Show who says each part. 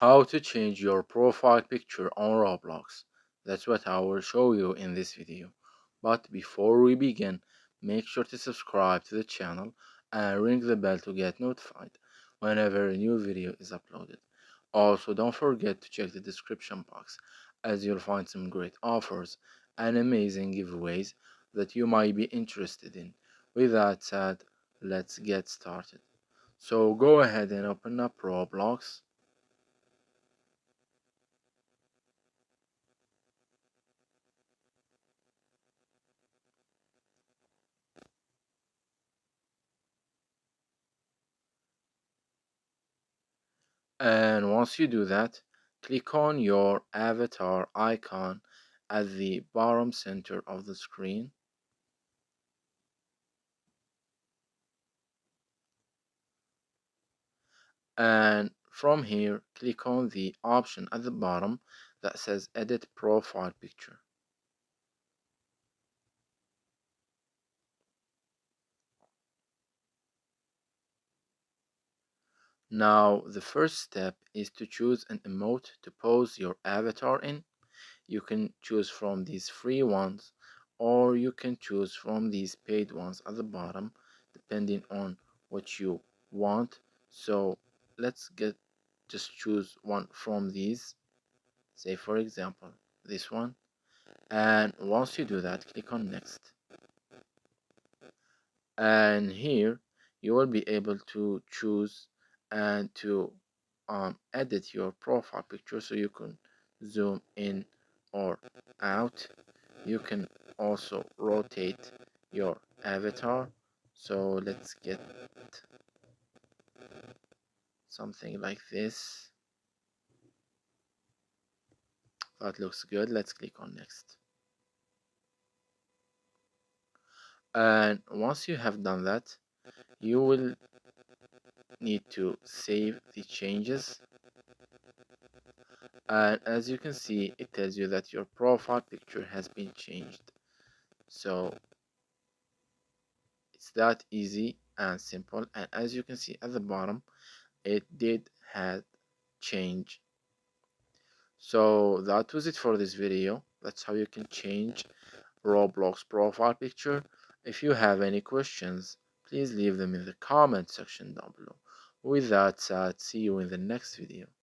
Speaker 1: How to change your profile picture on Roblox. That's what I will show you in this video. But before we begin, make sure to subscribe to the channel and ring the bell to get notified whenever a new video is uploaded. Also, don't forget to check the description box as you'll find some great offers and amazing giveaways that you might be interested in. With that said, let's get started. So go ahead and open up Roblox. And once you do that, click on your avatar icon at the bottom center of the screen. And from here, click on the option at the bottom that says Edit Profile Picture. Now, the first step is to choose an emote to pose your avatar in. You can choose from these free ones, or you can choose from these paid ones at the bottom, depending on what you want. So let's just choose one from these, say for example this one, and once you do that, click on next. And here you will be able to choose and to edit your profile picture, so you can zoom in or out. You can also rotate your avatar, so let's get something like this. That looks good. Let's click on next. And once you have done that, you will need to save the changes. And as you can see, it tells you that your profile picture has been changed. So it's that easy and simple. And as you can see at the bottom, it did have change. So that was it for this video. That's how you can change Roblox profile picture. If you have any questions, please leave them in the comment section down below. With that said, see you in the next video.